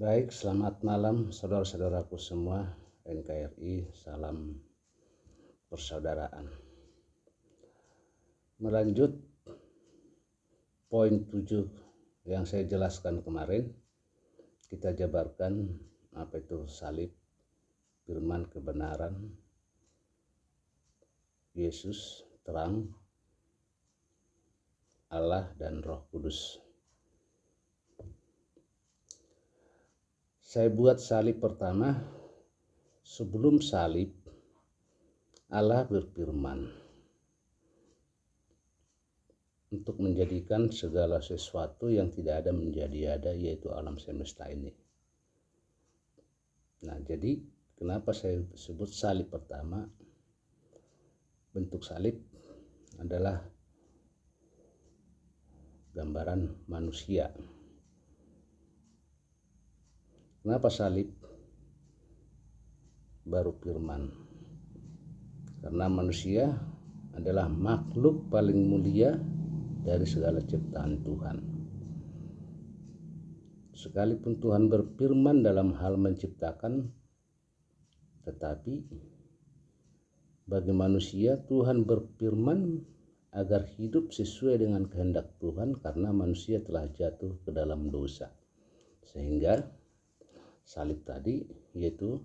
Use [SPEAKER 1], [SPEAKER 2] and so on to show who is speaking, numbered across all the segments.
[SPEAKER 1] Baik, selamat malam saudara-saudaraku semua NKRI, salam persaudaraan. Melanjut poin 7 yang saya jelaskan kemarin, kita jabarkan apa itu salib, firman kebenaran, Yesus, terang, Allah dan Roh Kudus. Saya buat salib pertama. Sebelum salib, Allah berfirman untuk menjadikan segala sesuatu yang tidak ada menjadi ada, yaitu alam semesta ini. Nah, jadi kenapa saya sebut salib pertama? Bentuk salib adalah gambaran manusia. Kenapa salib baru firman? Karena manusia adalah makhluk paling mulia dari segala ciptaan Tuhan. Sekalipun Tuhan berfirman dalam hal menciptakan, tetapi bagi manusia Tuhan berfirman agar hidup sesuai dengan kehendak Tuhan, karena manusia telah jatuh ke dalam dosa. Sehingga salib tadi yaitu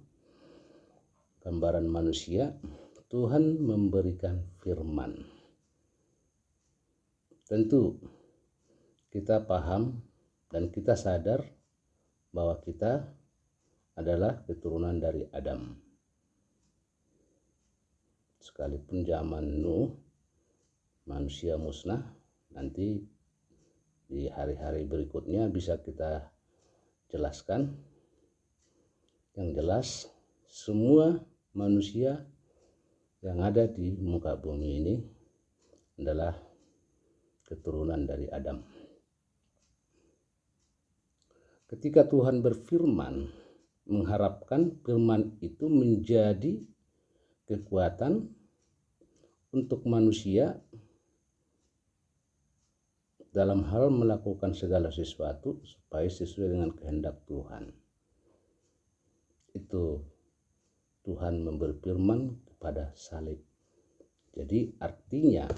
[SPEAKER 1] gambaran manusia, Tuhan memberikan firman. Tentu kita paham dan kita sadar bahwa kita adalah keturunan dari Adam. Sekalipun zaman Nuh manusia musnah, nanti di hari-hari berikutnya bisa kita jelaskan. Yang jelas semua manusia yang ada di muka bumi ini adalah keturunan dari Adam. Ketika Tuhan berfirman, mengharapkan firman itu menjadi kekuatan untuk manusia dalam hal melakukan segala sesuatu supaya sesuai dengan kehendak Tuhan. Itu Tuhan memberi firman kepada salib. Jadi artinya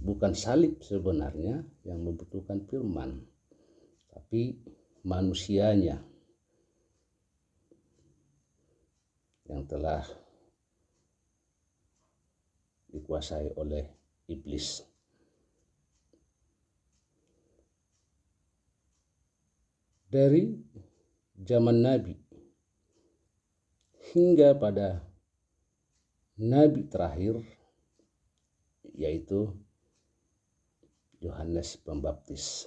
[SPEAKER 1] bukan salib sebenarnya yang membutuhkan firman, tapi manusianya yang telah dikuasai oleh iblis. Dari zaman Nabi hingga pada Nabi terakhir, yaitu Yohanes Pembaptis.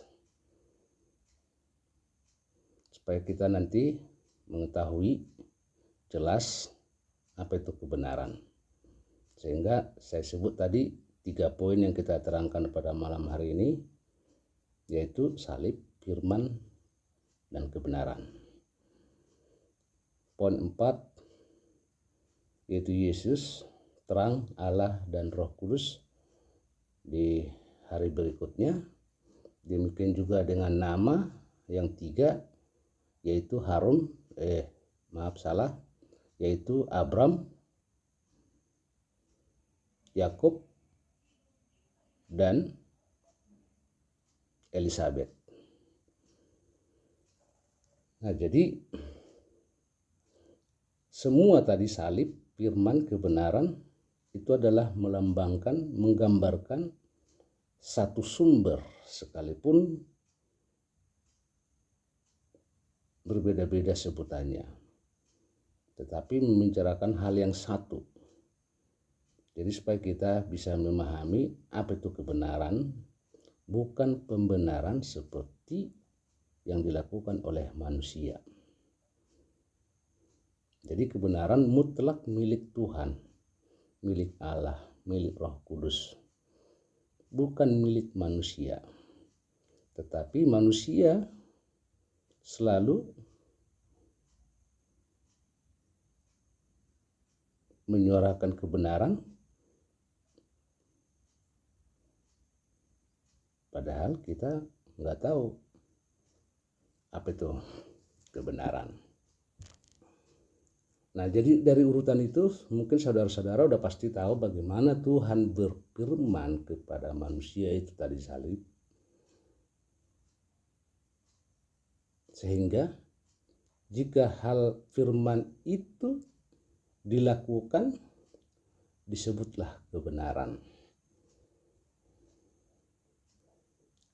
[SPEAKER 1] Supaya kita nanti mengetahui jelas apa itu kebenaran. Sehingga saya sebut tadi 3 poin yang kita terangkan pada malam hari ini, yaitu salib, firman, dan kebenaran. Poin 4 yaitu Yesus, terang, Allah, dan Roh Kudus di hari berikutnya. Demikian juga dengan nama yang 3 yaitu yaitu Abram, Yakub, dan Elizabeth. Nah, jadi semua tadi salib, firman, kebenaran itu adalah menggambarkan satu sumber, sekalipun berbeda-beda sebutannya, tetapi membicarakan hal yang satu. Jadi supaya kita bisa memahami apa itu kebenaran, bukan pembenaran seperti yang dilakukan oleh manusia. Jadi kebenaran mutlak milik Tuhan, milik Allah, milik Roh Kudus, bukan milik manusia. Tetapi manusia selalu menyuarakan kebenaran, padahal kita nggak tahu apa itu kebenaran. Nah, jadi dari urutan itu mungkin saudara-saudara udah pasti tahu bagaimana Tuhan berfirman kepada manusia itu tadi salib. Sehingga jika hal firman itu dilakukan, disebutlah kebenaran.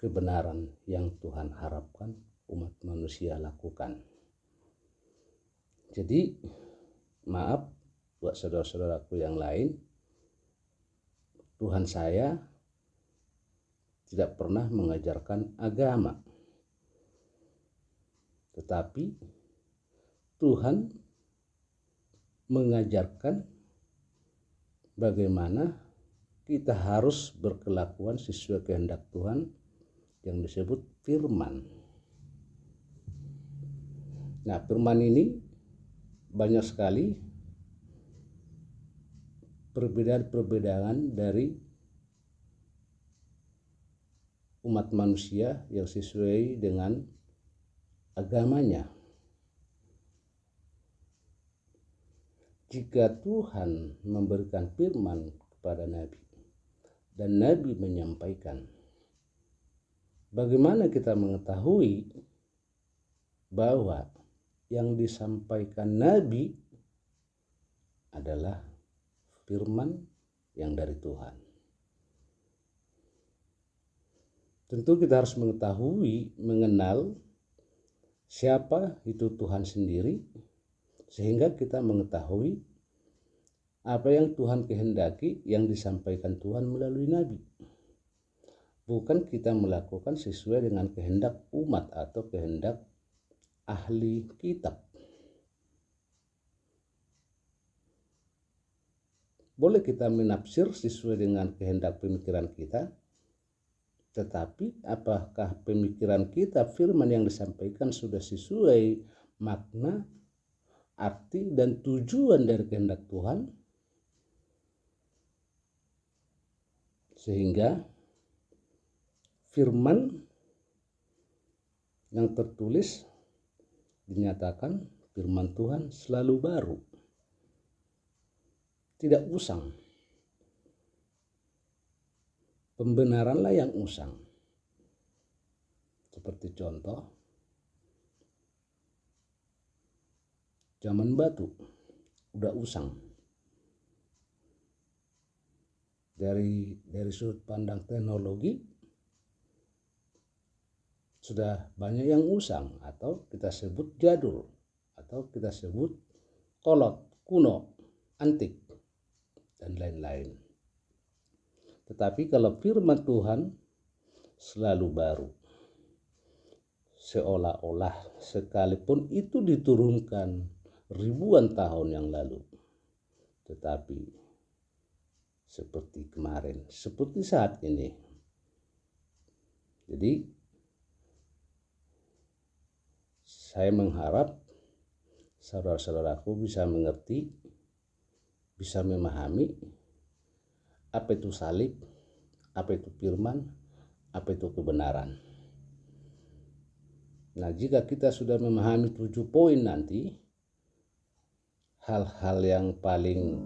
[SPEAKER 1] Kebenaran yang Tuhan harapkan umat manusia lakukan. Jadi maaf buat saudara-saudaraku yang lain, Tuhan saya tidak pernah mengajarkan agama. Tetapi Tuhan mengajarkan bagaimana kita harus berkelakuan sesuai kehendak Tuhan yang disebut firman. Nah, firman ini banyak sekali perbedaan-perbedaan dari umat manusia yang sesuai dengan agamanya. Jika Tuhan memberikan firman kepada Nabi dan Nabi menyampaikan, bagaimana kita mengetahui bahwa yang disampaikan Nabi adalah firman yang dari Tuhan? Tentu kita harus mengetahui, mengenal siapa itu Tuhan sendiri, sehingga kita mengetahui apa yang Tuhan kehendaki yang disampaikan Tuhan melalui Nabi. Bukan kita melakukan sesuai dengan kehendak umat atau kehendak ahli kitab. Boleh kita menafsir sesuai dengan kehendak pemikiran kita, tetapi apakah pemikiran kita, firman yang disampaikan sudah sesuai makna, arti, dan tujuan dari kehendak Tuhan? Sehingga firman yang tertulis dinyatakan firman Tuhan selalu baru, tidak usang. Pembenaranlah yang usang. Seperti contoh, zaman batu udah usang. Dari sudut pandang teknologi sudah banyak yang usang, atau kita sebut jadul, atau kita sebut kolot, kuno, antik, dan lain-lain. Tetapi kalau firman Tuhan selalu baru, seolah-olah sekalipun itu diturunkan ribuan tahun yang lalu, tetapi seperti kemarin, seperti saat ini. Jadi saya mengharap saudara-saudaraku bisa mengerti, bisa memahami apa itu salib, apa itu firman, apa itu kebenaran. Nah, jika kita sudah memahami 7 poin nanti, hal-hal yang paling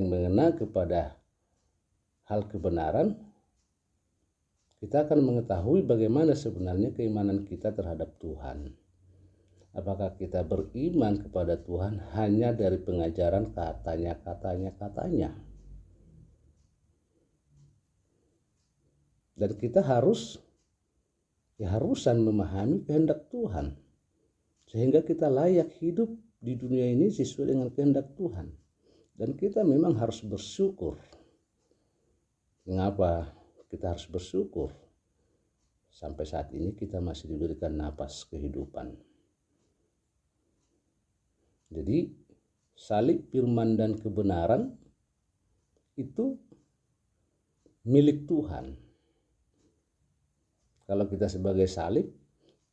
[SPEAKER 1] mengena kepada hal kebenaran, kita akan mengetahui bagaimana sebenarnya keimanan kita terhadap Tuhan. Apakah kita beriman kepada Tuhan hanya dari pengajaran katanya. Dan kita harusan memahami kehendak Tuhan, sehingga kita layak hidup di dunia ini sesuai dengan kehendak Tuhan. Dan kita memang harus bersyukur. Mengapa kita harus bersyukur? Sampai saat ini kita masih diberikan napas kehidupan. Jadi salib, firman, dan kebenaran itu milik Tuhan. Kalau kita sebagai salib,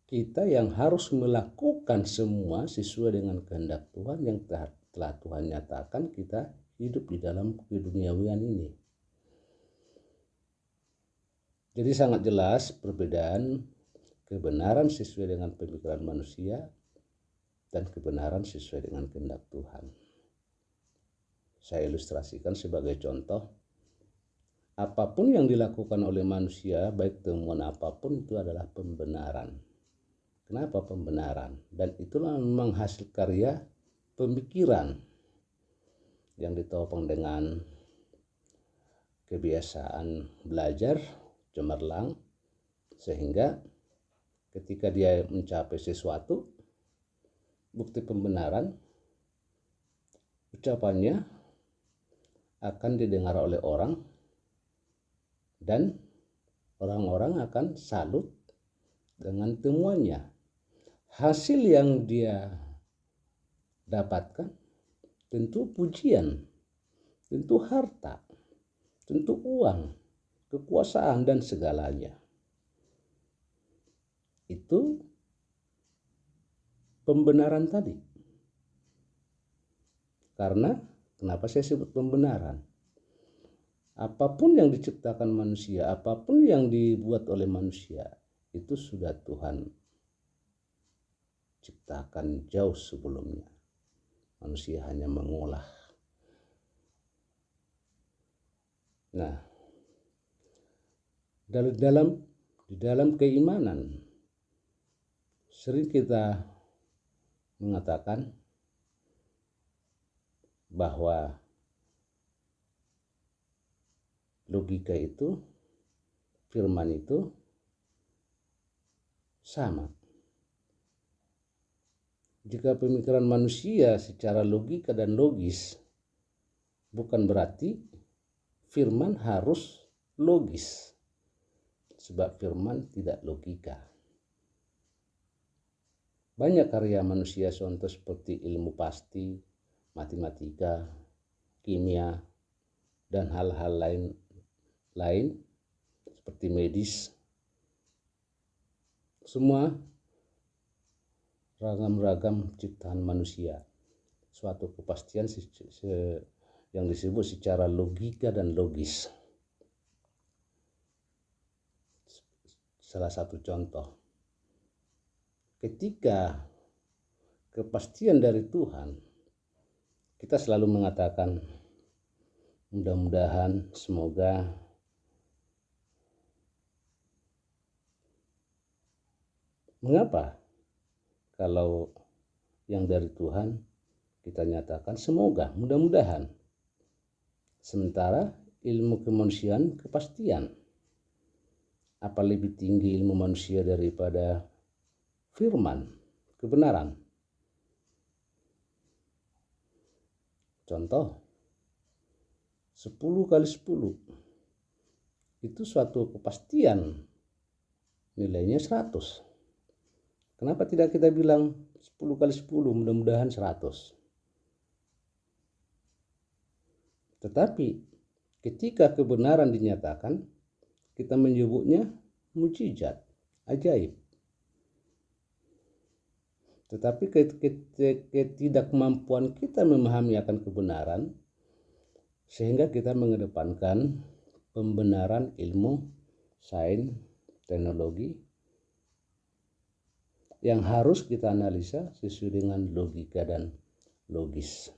[SPEAKER 1] kita yang harus melakukan semua sesuai dengan kehendak Tuhan yang telah Tuhan nyatakan kita hidup di dalam keduniawian ini. Jadi sangat jelas perbedaan kebenaran sesuai dengan pemikiran manusia dan kebenaran sesuai dengan kehendak Tuhan. Saya ilustrasikan sebagai contoh, apapun yang dilakukan oleh manusia, baik temuan apapun, itu adalah pembenaran. Kenapa pembenaran? Dan itulah memang hasil karya pemikiran yang ditopang dengan kebiasaan belajar cemerlang, sehingga ketika dia mencapai sesuatu, bukti pembenaran, ucapannya akan didengar oleh orang dan orang-orang akan salut dengan temuannya. Hasil yang dia dapatkan tentu pujian, tentu harta, tentu uang, kekuasaan, dan segalanya. Itu pembenaran tadi. Karena kenapa saya sebut pembenaran? Apapun yang diciptakan manusia, apapun yang dibuat oleh manusia, itu sudah Tuhan ciptakan jauh sebelumnya. Manusia hanya mengolah. Nah, di dalam keimanan sering kita mengatakan bahwa logika itu, firman itu sama. Jika pemikiran manusia secara logika dan logis, bukan berarti firman harus logis, sebab firman tidak logika. Banyak karya manusia, contoh seperti ilmu pasti, matematika, kimia, dan hal-hal lain seperti medis, semua ragam-ragam ciptaan manusia, suatu kepastian yang disebut secara logika dan logis. Salah satu contoh, ketika kepastian dari Tuhan, kita selalu mengatakan mudah-mudahan, semoga. Mengapa kalau yang dari Tuhan kita nyatakan semoga, mudah-mudahan, sementara ilmu kemanusiaan kepastian? Apa lebih tinggi ilmu manusia daripada firman, kebenaran? Contoh, 10 kali 10 itu suatu kepastian, nilainya 100. Kenapa tidak kita bilang 10 kali 10, mudah-mudahan 100? Tetapi ketika kebenaran dinyatakan, kita menyebutnya mukjizat, ajaib. Tetapi ketidakmampuan kita memahami akan kebenaran, sehingga kita mengedepankan pembenaran ilmu, sains, teknologi, yang harus kita analisa sesuai dengan logika dan logis.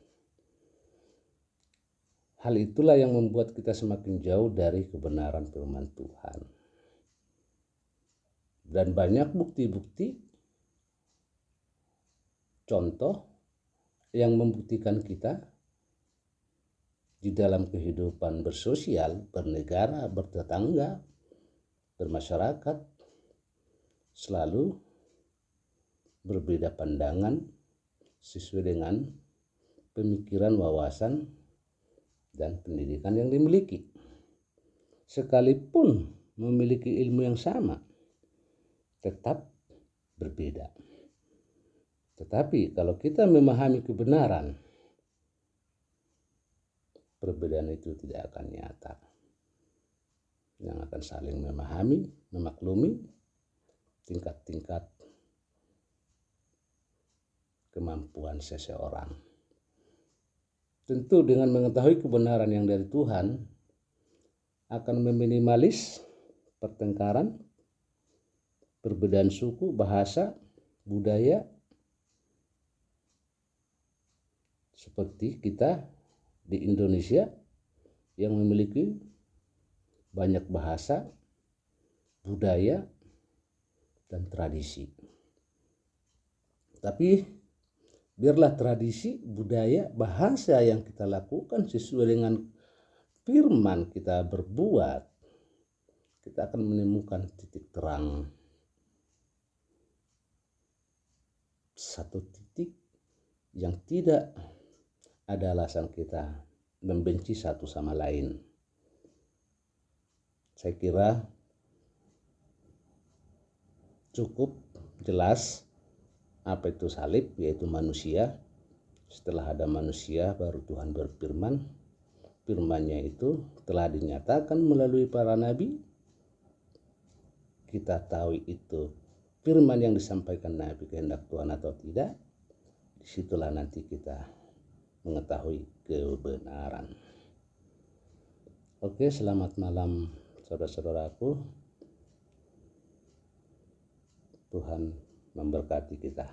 [SPEAKER 1] Hal itulah yang membuat kita semakin jauh dari kebenaran firman Tuhan. Dan banyak bukti-bukti, contoh yang membuktikan kita di dalam kehidupan bersosial, bernegara, bertetangga, bermasyarakat, selalu berbeda pandangan sesuai dengan pemikiran, wawasan, dan pendidikan yang dimiliki. Sekalipun memiliki ilmu yang sama, tetap berbeda. Tetapi kalau kita memahami kebenaran, perbedaan itu tidak akan nyata. Yang akan saling memahami, memaklumi tingkat-tingkat kemampuan seseorang. Tentu dengan mengetahui kebenaran yang dari Tuhan akan meminimalis pertengkaran, perbedaan suku, bahasa, budaya, seperti kita di Indonesia yang memiliki banyak bahasa, budaya, dan tradisi. Tapi biarlah tradisi, budaya, bahasa yang kita lakukan sesuai dengan firman kita berbuat, kita akan menemukan titik terang. Satu titik yang tidak ada alasan kita membenci satu sama lain. Saya kira cukup jelas apa itu salib, yaitu manusia. Setelah ada manusia baru Tuhan berfirman. Firman-Nya itu telah dinyatakan melalui para nabi. Kita tahu itu firman yang disampaikan nabi kehendak Tuhan atau tidak. Disitulah nanti kita mengetahui kebenaran. Oke, selamat malam saudara-saudaraku. Tuhan memberkati kita.